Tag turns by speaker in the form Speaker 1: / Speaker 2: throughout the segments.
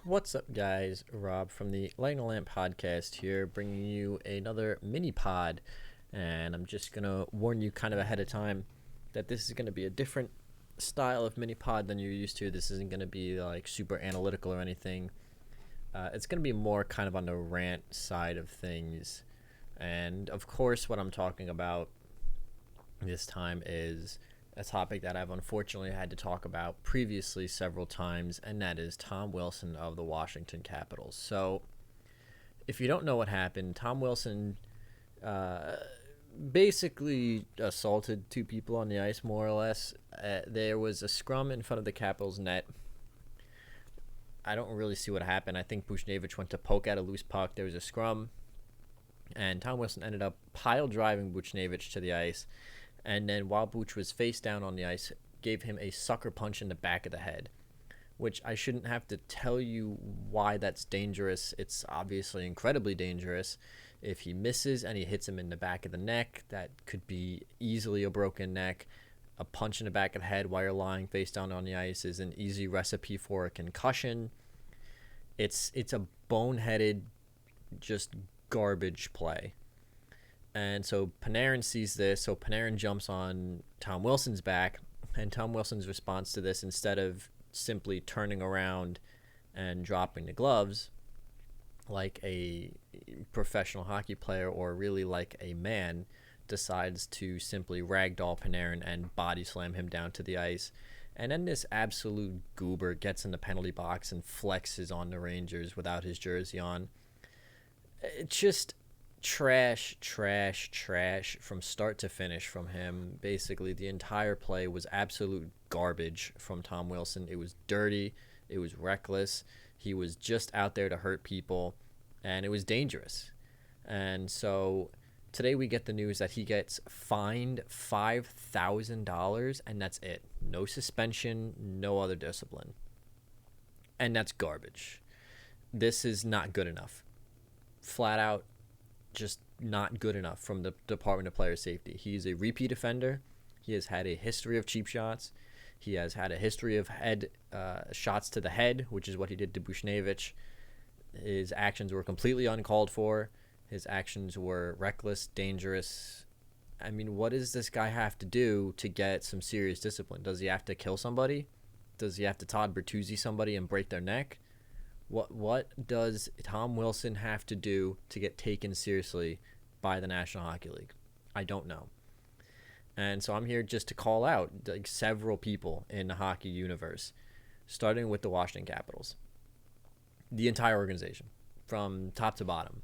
Speaker 1: What's up, guys? Rob from the Lighting a Lamp podcast here, bringing you another mini pod. And I'm just going to warn you kind of ahead of time that this is going to be a different style of mini pod than you're used to. This isn't going to be like super analytical or anything. It's going to be more kind of on the rant side of things. And of course, what I'm talking about this time is a topic that I've unfortunately had to talk about previously several times, and that is Tom Wilson of the Washington Capitals. So, if you don't know what happened, Tom Wilson basically assaulted two people on the ice, more or less. There was a scrum in front of the Capitals net. I don't really see what happened. I think Buchnevich went to poke at a loose puck. There was a scrum, and Tom Wilson ended up pile driving Buchnevich to the ice. And then while Buch was face down on the ice, gave him a sucker punch in the back of the head, which I shouldn't have to tell you why that's dangerous. It's obviously incredibly dangerous. If he misses and he hits him in the back of the neck, that could be easily a broken neck. A punch in the back of the head while you're lying face down on the ice is an easy recipe for a concussion. It's a boneheaded, just garbage play. And so Panarin sees this, so Panarin jumps on Tom Wilson's back, and Tom Wilson's response to this, instead of simply turning around and dropping the gloves like a professional hockey player or really like a man, decides to simply ragdoll Panarin and body slam him down to the ice. And then this absolute goober gets in the penalty box and flexes on the Rangers without his jersey on. It's just trash from start to finish from him. Basically, the entire play was absolute garbage from Tom Wilson. It was dirty. It was reckless. He was just out there to hurt people, and it was dangerous. And so today we get the news that he gets fined $5,000, and that's it. No suspension, no other discipline. And that's garbage. This is not good enough. Flat out, just not good enough from the Department of Player Safety. He's a repeat offender. He has had a history of cheap shots. He has had a history of head shots to the head, which is what he did to Buchnevich. His actions were completely uncalled for. His actions were reckless, dangerous. I mean, what does this guy have to do to get some serious discipline? Does he have to kill somebody? Does he have to Todd Bertuzzi somebody and break their neck? What does Tom Wilson have to do to get taken seriously by the National Hockey League? I don't know. And so I'm here just to call out like several people in the hockey universe, starting with the Washington Capitals. The entire organization, from top to bottom.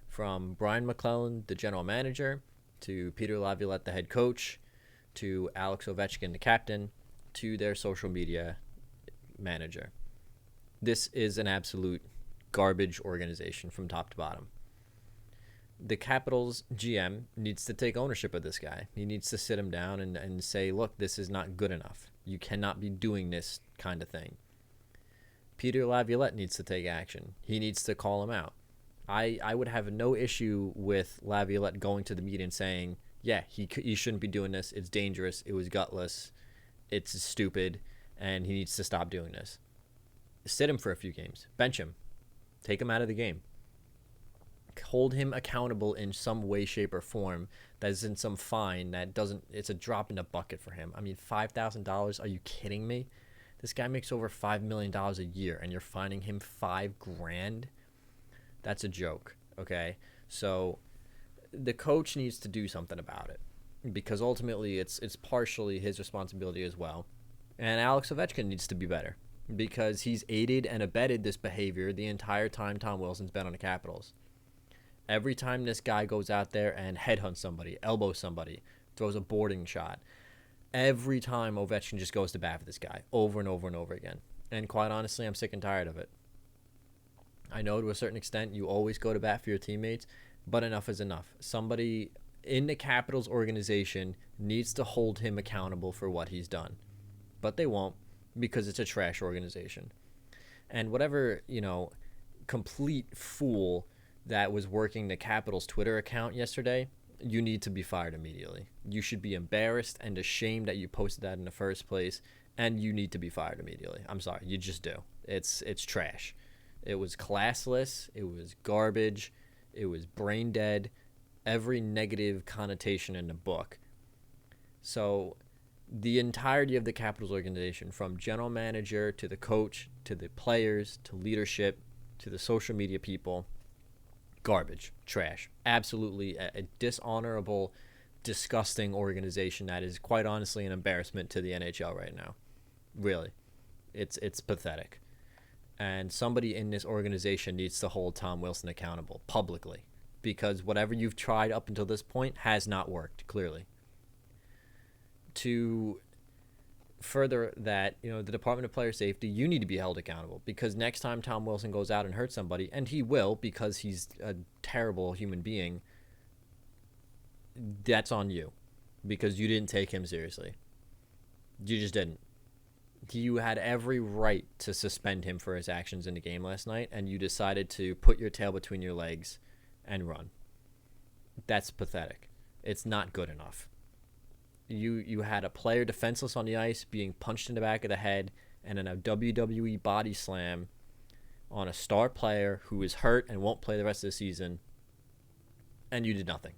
Speaker 1: From Brian McClellan, the general manager, to Peter Laviolette, the head coach, to Alex Ovechkin, the captain, to their social media manager. This is an absolute garbage organization from top to bottom. The Capitals GM needs to take ownership of this guy. He needs to sit him down and say, look, this is not good enough. You cannot be doing this kind of thing. Peter Laviolette needs to take action. He needs to call him out. I would have no issue with Laviolette going to the meeting and saying, yeah, he shouldn't be doing this. It's dangerous. It was gutless. It's stupid. And he needs to stop doing this. Sit him for a few games. Bench him. Take him out of the game. Hold him accountable in some way, shape, or form that isn't some fine that doesn't, it's a drop in the bucket for him. I mean, $5,000, are you kidding me? This guy makes over $5 million a year and you're fining him $5,000? That's a joke, okay? So the coach needs to do something about it because ultimately it's partially his responsibility as well. And Alex Ovechkin needs to be better, because he's aided and abetted this behavior the entire time Tom Wilson's been on the Capitals. Every time this guy goes out there and headhunts somebody, elbows somebody, throws a boarding shot, every time Ovechkin just goes to bat for this guy over and over and over again. And quite honestly, I'm sick and tired of it. I know to a certain extent you always go to bat for your teammates, but enough is enough. Somebody in the Capitals organization needs to hold him accountable for what he's done. But they won't, because it's a trash organization. And whatever, complete fool that was working the Capitals Twitter account yesterday, you need to be fired immediately. You should be embarrassed and ashamed that you posted that in the first place, and you need to be fired immediately. I'm sorry, you just do. It's trash. It was classless. It was garbage. It was brain dead. Every negative connotation in the book. So the entirety of the Capitals organization, from general manager to the coach to the players to leadership to the social media people, garbage, trash. Absolutely a dishonorable, disgusting organization that is quite honestly an embarrassment to the NHL right now. Really. It's pathetic. And somebody in this organization needs to hold Tom Wilson accountable publicly, because whatever you've tried up until this point has not worked, clearly. To further that, the Department of Player Safety, you need to be held accountable, because next time Tom Wilson goes out and hurts somebody, and he will because he's a terrible human being, that's on you, because you didn't take him seriously. You just didn't. You had every right to suspend him for his actions in the game last night, and you decided to put your tail between your legs and run. That's pathetic. It's not good enough. You had a player defenseless on the ice being punched in the back of the head, and in a WWE body slam on a star player who is hurt and won't play the rest of the season, and you did nothing.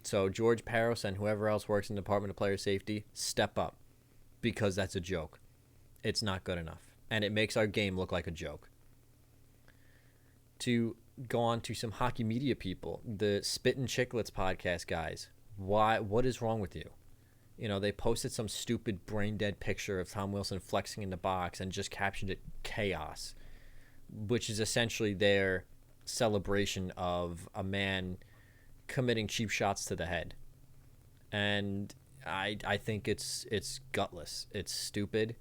Speaker 1: So George Parros and whoever else works in the Department of Player Safety, step up, because that's a joke. It's not good enough, and it makes our game look like a joke. To go on to some hockey media people, the Spit and Chiclets podcast guys. What is wrong with you? They posted some stupid brain dead picture of Tom Wilson flexing in the box and just captioned it chaos, which is essentially their celebration of a man committing cheap shots to the head. And I think it's gutless. It's stupid.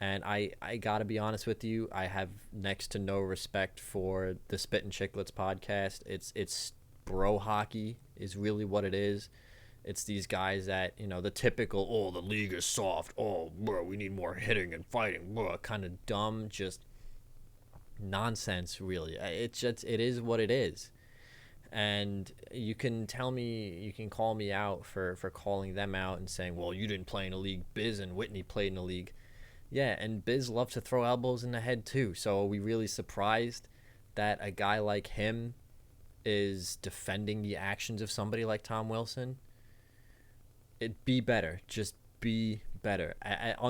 Speaker 1: And I gotta be honest with you, I have next to no respect for the Spit and Chiclets podcast. It's bro hockey is really what it is. It's these guys that, the typical, the league is soft, bro, we need more hitting and fighting, bro, kind of dumb, just nonsense, really. It is what it is. And you can call me out for calling them out and saying, well, you didn't play in a league. Biz and Whitney played in a league. Yeah, and Biz loves to throw elbows in the head too. So are we really surprised that a guy like him is defending the actions of somebody like Tom Wilson? Be better. Just be better.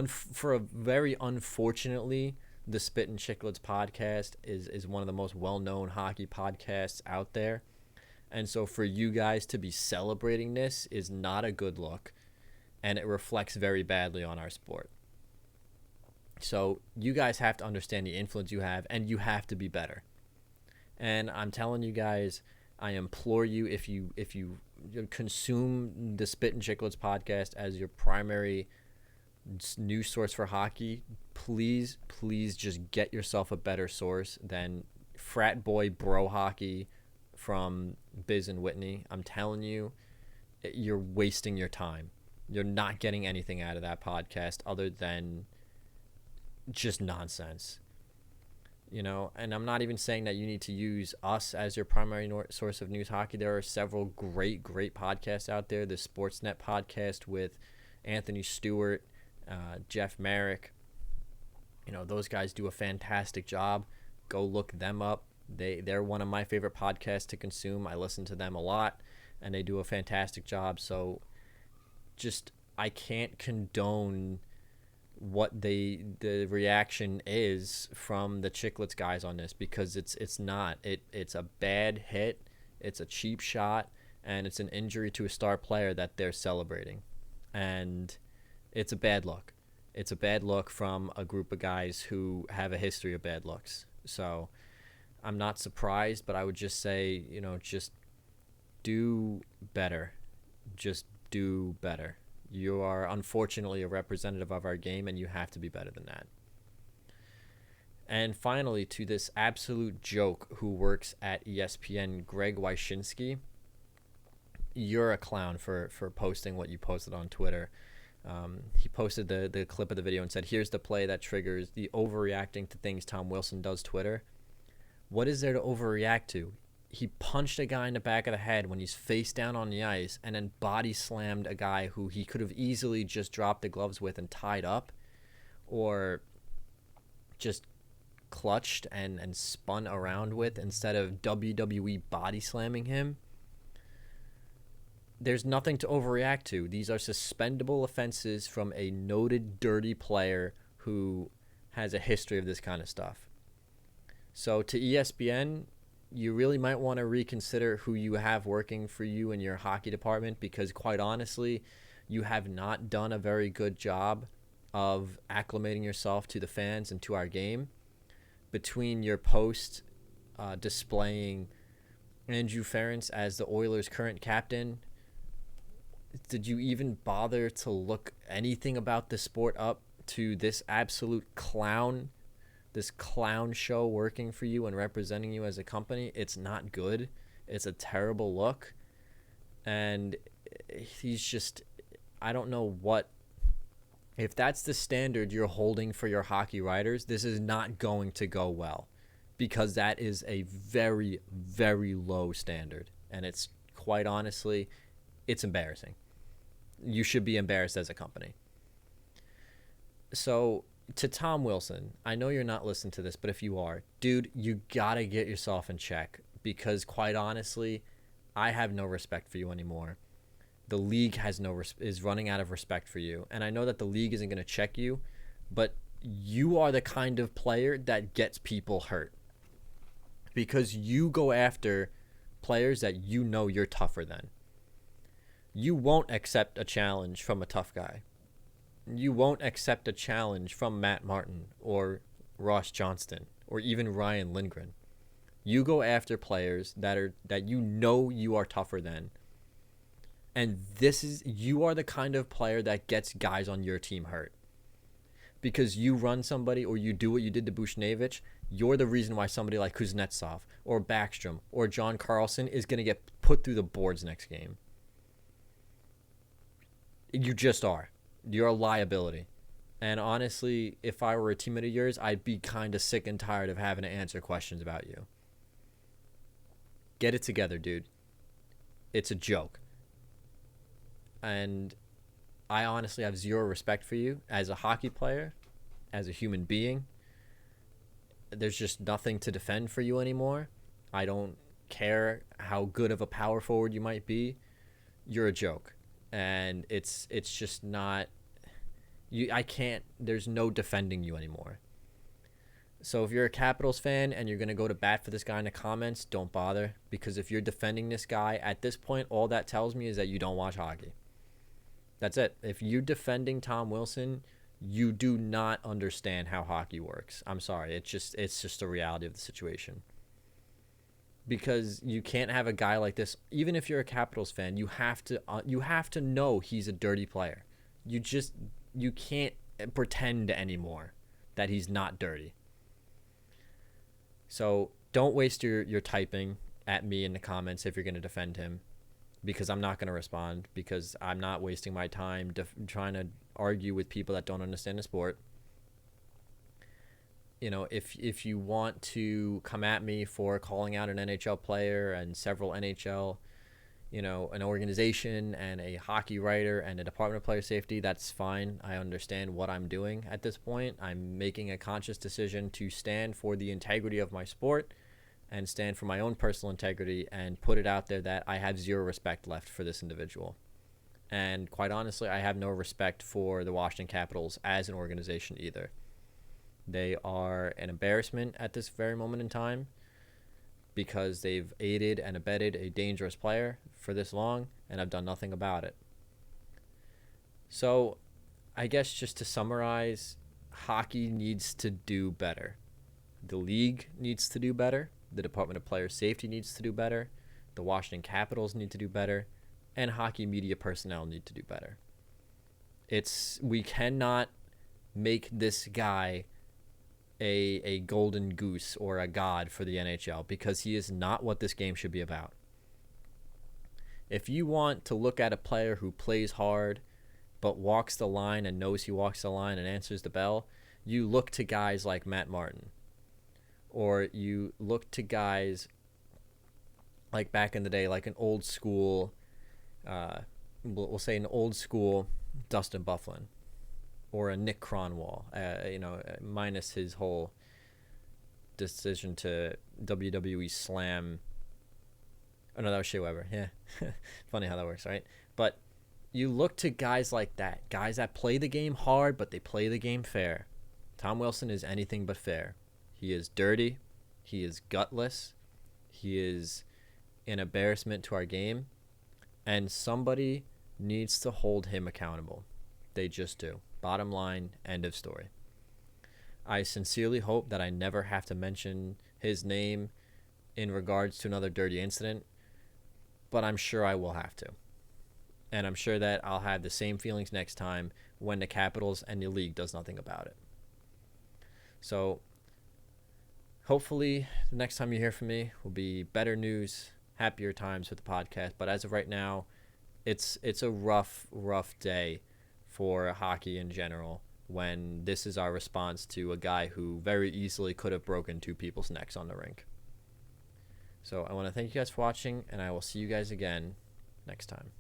Speaker 1: For a very unfortunately, the Spit and Chiclets podcast is one of the most well-known hockey podcasts out there. And so for you guys to be celebrating this is not a good look, and it reflects very badly on our sport. So you guys have to understand the influence you have, and you have to be better. And I'm telling you guys, I implore you, if you consume the Spit and Chiclets podcast as your primary news source for hockey, please just get yourself a better source than frat boy bro hockey from Biz and Whitney. I'm telling you, you're wasting your time. You're not getting anything out of that podcast other than just nonsense. And I'm not even saying that you need to use us as your primary source of news hockey. There are several great podcasts out there. The Sportsnet podcast with Anthony Stewart, Jeff Merrick. Those guys do a fantastic job. Go look them up. They're one of my favorite podcasts to consume. I listen to them a lot, and they do a fantastic job. So I can't condone what the reaction is from the Chiclets guys on this, because it's not. It's a bad hit, it's a cheap shot, and it's an injury to a star player that they're celebrating. And it's a bad look. It's a bad look from a group of guys who have a history of bad looks. So I'm not surprised, but I would just say, just do better. Just do better. You are unfortunately a representative of our game, and you have to be better than that. And finally, to this absolute joke who works at ESPN, Greg Wyshynski, you're a clown for posting what you posted on Twitter. He posted the clip of the video and said, here's the play that triggers the overreacting to things Tom Wilson does Twitter. What is there to overreact to? He punched a guy in the back of the head when he's face down on the ice, and then body slammed a guy who he could have easily just dropped the gloves with and tied up, or just clutched and spun around with instead of WWE body slamming him, there's nothing to overreact to. These are suspendable offenses from a noted dirty player who has a history of this kind of stuff. So to ESPN, you really might want to reconsider who you have working for you in your hockey department, because quite honestly, you have not done a very good job of acclimating yourself to the fans and to our game. Between your post displaying Andrew Ference as the Oilers' current captain, did you even bother to look anything about the sport up to this absolute clown, this clown show working for you and representing you as a company? It's not good. It's a terrible look. And he's just, I don't know what, if that's the standard you're holding for your hockey writers, this is not going to go well, because that is a very, very low standard. And it's quite honestly, it's embarrassing. You should be embarrassed as a company. So to Tom Wilson, I know you're not listening to this, but if you are, dude, you got to get yourself in check, because quite honestly, I have no respect for you anymore. The league is running out of respect for you. And I know that the league isn't going to check you, but you are the kind of player that gets people hurt, because you go after players that you know you're tougher than. You won't accept a challenge from a tough guy. You won't accept a challenge from Matt Martin or Ross Johnston or even Ryan Lindgren. You go after players that you know you are tougher than. And you are the kind of player that gets guys on your team hurt. Because you run somebody or you do what you did to Buchnevich, you're the reason why somebody like Kuznetsov or Backstrom or John Carlson is going to get put through the boards next game. You just are. You're a liability. And honestly, if I were a teammate of yours, I'd be kind of sick and tired of having to answer questions about you. Get it together, dude. It's a joke. And I honestly have zero respect for you as a hockey player, as a human being. There's just nothing to defend for you anymore. I don't care how good of a power forward you might be. You're a joke. And it's just not, there's no defending you anymore. So if you're a Capitals fan and you're going to go to bat for this guy in the comments, don't bother. Because if you're defending this guy, at this point, all that tells me is that you don't watch hockey. That's it. If you're defending Tom Wilson, you do not understand how hockey works. I'm sorry. It's just the reality of the situation. Because you can't have a guy like this. Even if you're a Capitals fan, you have to know he's a dirty player. You can't pretend anymore that he's not dirty. So don't waste your typing at me in the comments if you're going to defend him, because I'm not going to respond, because I'm not wasting my time trying to argue with people that don't understand the sport. You know, if you want to come at me for calling out an NHL player and several NHL, an organization and a hockey writer and a Department of Player Safety, that's fine. I understand what I'm doing at this point. I'm making a conscious decision to stand for the integrity of my sport and stand for my own personal integrity and put it out there that I have zero respect left for this individual. And quite honestly, I have no respect for the Washington Capitals as an organization either. They are an embarrassment at this very moment in time because they've aided and abetted a dangerous player for this long and have done nothing about it. So I guess just to summarize, hockey needs to do better. The league needs to do better. The Department of Player Safety needs to do better. The Washington Capitals need to do better. And hockey media personnel need to do better. We cannot make this guy a golden goose or a god for the NHL, because he is not what this game should be about. If you want to look at a player who plays hard but walks the line and knows he walks the line and answers the bell, you look to guys like Matt Martin. Or you look to guys like back in the day, like an old school, we'll say an old school Dustin Byfuglien. Or a Nick Cronwall, minus his whole decision to WWE Slam. Oh no, that was Shea Weber. Yeah, funny how that works, right? But you look to guys like that, guys that play the game hard, but they play the game fair. Tom Wilson is anything but fair. He is dirty. He is gutless. He is an embarrassment to our game. And somebody needs to hold him accountable. They just do. Bottom line, end of story. I sincerely hope that I never have to mention his name in regards to another dirty incident, but I'm sure I will have to. And I'm sure that I'll have the same feelings next time when the Capitals and the league does nothing about it. So hopefully the next time you hear from me will be better news, happier times with the podcast. But as of right now, it's a rough day for hockey in general when this is our response to a guy who very easily could have broken two people's necks on the rink. So I want to thank you guys for watching, and I will see you guys again next time.